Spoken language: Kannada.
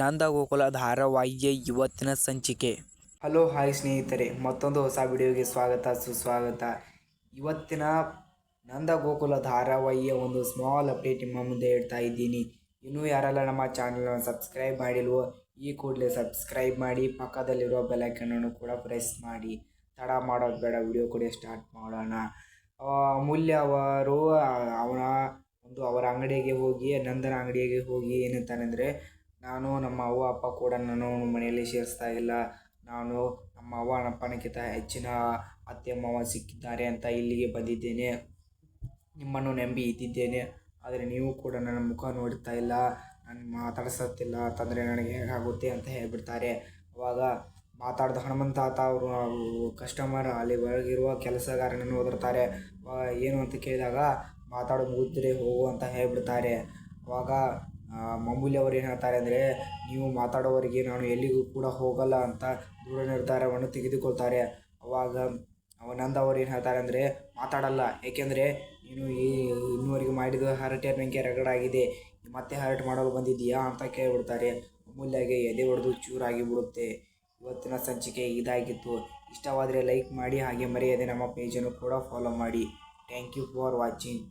ನಂದಗೋಕುಲ ಧಾರಾವಾಹಿಯ ಇವತ್ತಿನ ಸಂಚಿಕೆ. ಹಲೋ ಹಾಯ್ ಸ್ನೇಹಿತರೆ, ಮತ್ತೊಂದು ಹೊಸ ವಿಡಿಯೋಗೆ ಸ್ವಾಗತ ಸುಸ್ವಾಗತ. ಇವತ್ತಿನ ನಂದಗೋಕುಲ ಧಾರಾವಾಹಿಯ ಒಂದು ಸ್ಮಾಲ್ ಅಪ್ಡೇಟ್ ನಿಮ್ಮ ಮುಂದೆ ಇಡ್ತಾ ಇದ್ದೀನಿ. ಇನ್ನೂ ಯಾರೆಲ್ಲ ನಮ್ಮ ಚಾನಲನ್ನು ಸಬ್ಸ್ಕ್ರೈಬ್ ಮಾಡಿಲ್ವೋ ಈ ಕೂಡಲೇ ಸಬ್ಸ್ಕ್ರೈಬ್ ಮಾಡಿ, ಪಕ್ಕದಲ್ಲಿರುವ ಬೆಲೈಕನ್ನನ್ನು ಕೂಡ ಪ್ರೆಸ್ ಮಾಡಿ. ತಡ ಮಾಡೋದು ಬೇಡ, ವಿಡಿಯೋ ಕೂಡ ಸ್ಟಾರ್ಟ್ ಮಾಡೋಣ. ಅಮೂಲ್ಯ ಅವರು ಅವರ ಅಂಗಡಿಗೆ ಹೋಗಿ, ನಂದನ ಅಂಗಡಿಗೆ ಹೋಗಿ ಏನಂತಾನೆಂದರೆ, ನಾನು ನಮ್ಮ ಅವ್ವ ಅಪ್ಪ ಕೂಡ ನಾನು ಮನೆಯಲ್ಲಿ ಸೇರಿಸ್ತಾ ಇಲ್ಲ, ನಾನು ನಮ್ಮ ಅವ್ವ ಅಪ್ಪನಕ್ಕಿಂತ ಹೆಚ್ಚಿನ ಅತ್ತೆ ಮಾವ ಸಿಕ್ಕಿದ್ದಾರೆ ಅಂತ ಇಲ್ಲಿಗೆ ಬಂದಿದ್ದೇನೆ, ನಿಮ್ಮನ್ನು ನಂಬಿ ಇದ್ದಿದ್ದೇನೆ, ಆದರೆ ನೀವು ಕೂಡ ನನ್ನ ಮುಖ ನೋಡ್ತಾ ಇಲ್ಲ, ನಾನು ಮಾತಾಡ್ಸತ್ತಿಲ್ಲ ಅಂತಂದರೆ ನನಗೆ ಹೇಗಾಗುತ್ತೆ ಅಂತ ಹೇಳಿಬಿಡ್ತಾರೆ. ಅವಾಗ ಮಾತಾಡ್ದ ಹನುಮಂತಾತ ಅವರು ಕಸ್ಟಮರ್ ಅಲ್ಲಿ ಒಳಗಿರುವ ಕೆಲಸಗಾರನನ್ನು ಓದಿರ್ತಾರೆ. ಏನು ಅಂತ ಕೇಳಿದಾಗ ಮಾತಾಡೋ ಮುಗಿದ್ರೆ ಹೋಗು ಅಂತ ಹೇಳಿಬಿಡ್ತಾರೆ. ಅವಾಗ ಅಮೂಲ್ಯ ಅವರು ಏನು ಹೇಳ್ತಾರೆ ಅಂದರೆ, ನೀವು ಮಾತಾಡೋವರೆಗೆ ನಾನು ಎಲ್ಲಿಗೂ ಕೂಡ ಹೋಗಲ್ಲ ಅಂತ ದೃಢ ನಿರ್ಧಾರವನ್ನು ತೆಗೆದುಕೊಳ್ತಾರೆ. ಅವಾಗ ನಂದ ಅವರು ಏನು ಹೇಳ್ತಾರೆ ಅಂದರೆ, ಮಾತಾಡಲ್ಲ, ಏಕೆಂದರೆ ನೀನು ಇನ್ನೂವರೆಗೆ ಮಾಡಿದ ಹರಟೆ ನನಗೆ ರಗಡಾಗಿದೆ, ಮತ್ತೆ ಹರಟೆ ಮಾಡಲು ಬಂದಿದ್ದೀಯಾ ಅಂತ ಕೇಳಿಬಿಡ್ತಾರೆ. ಅಮೂಲ್ಯಗೆ ಎದೆ ಹೊಡೆದು ಚೂರಾಗಿ ಬಿಡುತ್ತೆ. ಇವತ್ತಿನ ಸಂಚಿಕೆ ಇದಾಗಿತ್ತು. ಇಷ್ಟವಾದರೆ ಲೈಕ್ ಮಾಡಿ, ಹಾಗೆ ಮರೆಯದೆ ನಮ್ಮ ಪೇಜನ್ನು ಕೂಡ ಫಾಲೋ ಮಾಡಿ. Thank you for watching.